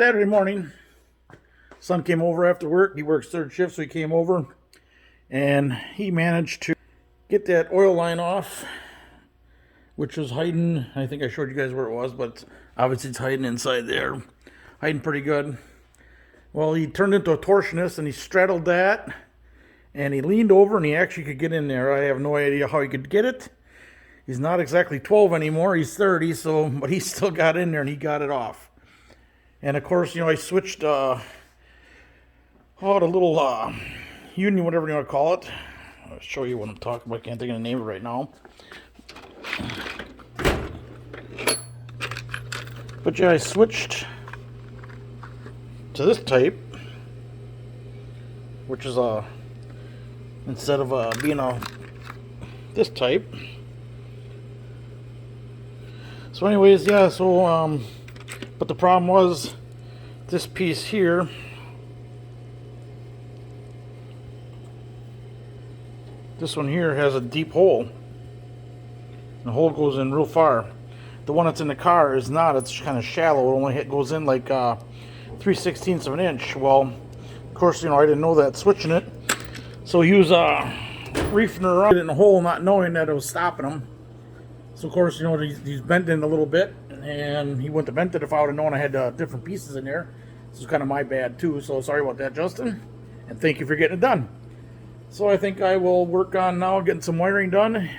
Saturday morning, son came over after work. He works third shift, so he came over and he managed to get that oil line off, which was hiding. I think I showed you guys where it was, but obviously it's hiding inside there. Hiding pretty good. Well, he turned into a torsionist and he straddled that and he leaned over and he actually could get in there. I have no idea how he could get it. He's not exactly 12 anymore. He's 30, so but he still got in there and he got it off. And of course, I switched the little union, whatever you want to call it. I'll show you what I'm talking about. I can't think of the name of it right now. But yeah, I switched to this type, which is instead of being this type. So anyways, yeah, so but the problem was this piece here, this one here has a deep hole. The hole goes in real far. The one that's in the car is not. It's kind of shallow. It only goes in like 3/16 of an inch. Well, of course, I didn't know that switching it. So he was reefing around in the hole, not knowing that it was stopping him. So of course, he's bent in a little bit, and he wouldn't have bent it if I would have known I had different pieces in there. This is kind of my bad too. So sorry about that, Justin. And thank you for getting it done. So I think I will work on now getting some wiring done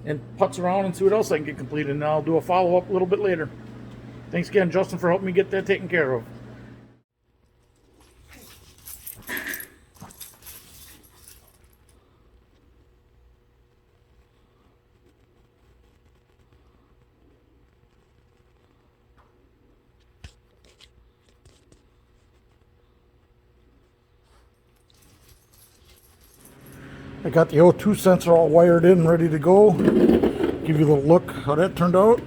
and putz around and see what else I can get completed. And I'll do a follow-up a little bit later. Thanks again, Justin, for helping me get that taken care of. I got the O2 sensor all wired in, ready to go. Give you a little look how that turned out.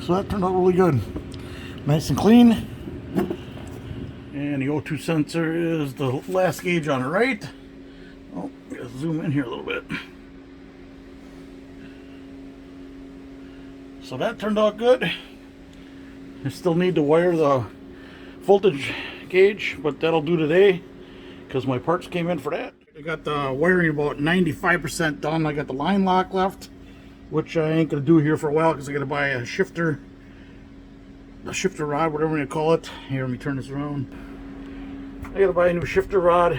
So that turned out really good. Nice and clean. And the O2 sensor is the last gauge on the right. Oh, gotta zoom in here a little bit. So that turned out good. I still need to wire the voltage gauge, but that'll do today because my parts came in for that. I got the wiring about 95% done. I got the line lock left, which I ain't gonna do here for a while because I gotta buy a shifter rod, whatever you call it. Here, let me turn this around. I gotta buy a new shifter rod.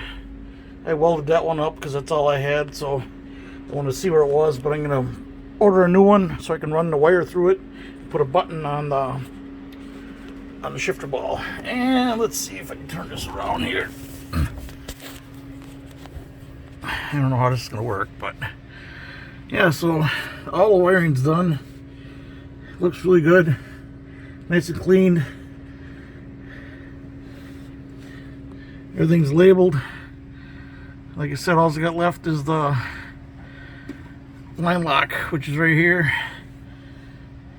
I welded that one up because that's all I had, so I wanted to see where it was, but I'm gonna order a new one so I can run the wire through it, put a button on the shifter ball. And let's see if I can turn this around here. I don't know how this is gonna work, but yeah, so all the wiring's done. Looks really good, nice and clean. Everything's labeled. Like I said, all I got left is the line lock, which is right here,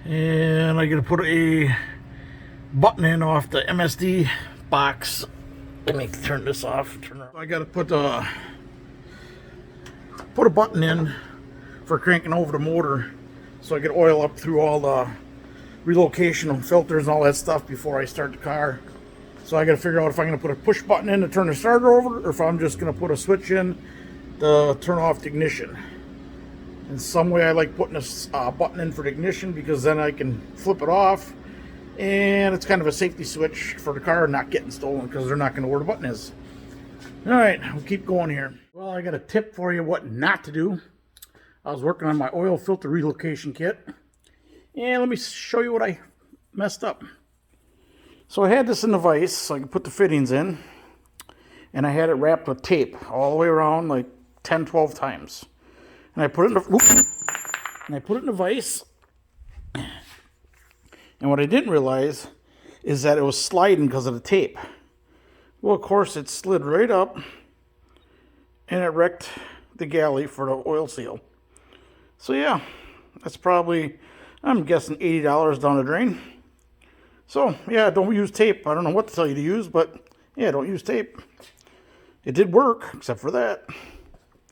and I gotta put a button in off the MSD box. Let me turn this off. I gotta put a button in for cranking over the motor so I get oil up through all the relocation and filters and all that stuff before I start the car. So I gotta figure out if I'm gonna put a push button in to turn the starter over, or if I'm just gonna put a switch in to turn off the ignition. In some way, I like putting a button in for the ignition because then I can flip it off, and it's kind of a safety switch for the car not getting stolen because they're not going to know where the button is. All right, we'll keep going here. Well, I got a tip for you what not to do. I was working on my oil filter relocation kit, and let me show you what I messed up. So I had this in the vise so I could put the fittings in, and I had it wrapped with tape all the way around like 10, 12 times. And I put it in the vise. And what I didn't realize is that it was sliding because of the tape. Well, of course, it slid right up and it wrecked the galley for the oil seal. So yeah, that's probably, I'm guessing, $80 down the drain. So yeah, don't use tape. I don't know what to tell you to use, but yeah, don't use tape. It did work, except for that.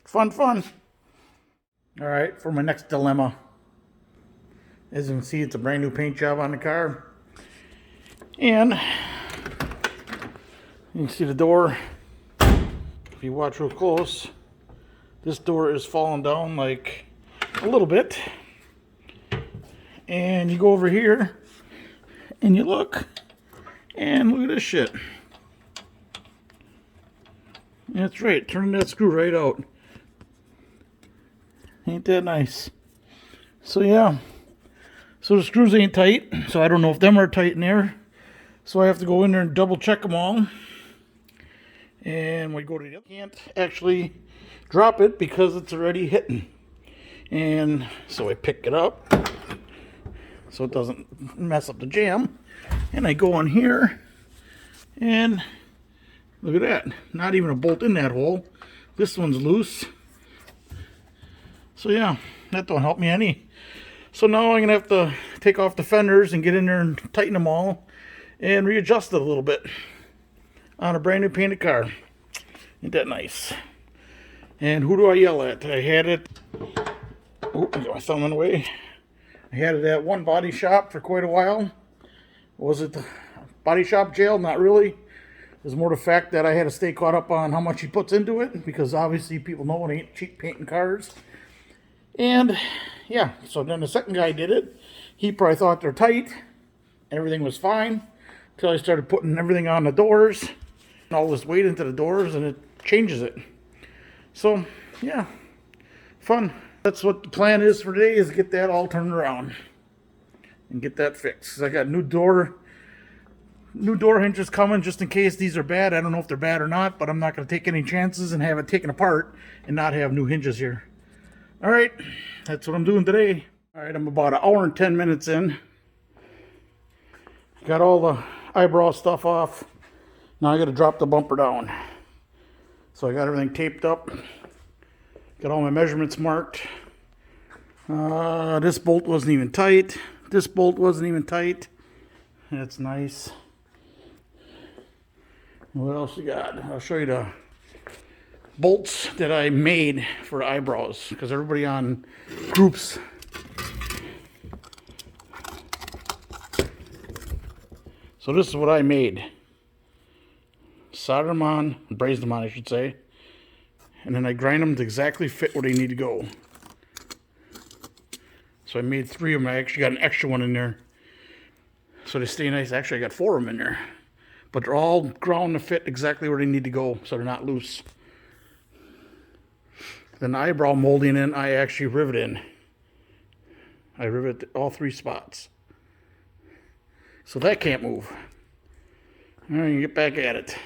Fun, fun. All right, for my next dilemma. As you can see, it's a brand new paint job on the car. And you can see the door. If you watch real close, this door is falling down like a little bit. And you go over here and you look, and look at this shit. That's right, turn that screw right out. Ain't that nice? So yeah, so the screws ain't tight, so I don't know if them are tight in there. So I have to go in there and double check them all. And we go to the other, can't actually drop it because it's already hitting. And so I pick it up so it doesn't mess up the jam. And I go in here and look at that. Not even a bolt in that hole. This one's loose. So yeah, that don't help me any. So now I'm gonna have to take off the fenders and get in there and tighten them all and readjust it a little bit on a brand new painted car. Ain't that nice? And who do I yell at? I had it. Oh, I got my thumb in the way. I had it at one body shop for quite a while. Was it the body shop jail? Not really. It was more the fact that I had to stay caught up on how much he puts into it, because obviously people know it ain't cheap painting cars. And yeah, so then the second guy did it. He probably thought they're tight. Everything was fine until I started putting everything on the doors and all this weight into the doors, and it changes it. So yeah, fun. That's what the plan is for today, is get that all turned around and get that fixed. 'Cause I got new door hinges coming just in case these are bad. I don't know if they're bad or not, but I'm not going to take any chances and have it taken apart and not have new hinges here. All right, that's what I'm doing today. All right, I'm about an hour and 10 minutes in. Got all the eyebrow stuff off. Now I got to drop the bumper down. So I got everything taped up. Got all my measurements marked. This bolt wasn't even tight. This bolt wasn't even tight. That's nice. What else you got? I'll show you the bolts that I made for eyebrows, because everybody on groups so this is what I made. Soldered them on, brazed them on I should say, and then I grind them to exactly fit where they need to go. So I made 3 of them. I actually got an extra one in there so they stay nice. Actually I got 4 of them in there, but they're all ground to fit exactly where they need to go, so they're not loose. Then the eyebrow molding in, I actually rivet in. I rivet all 3 spots. So that can't move. All right, get back at it.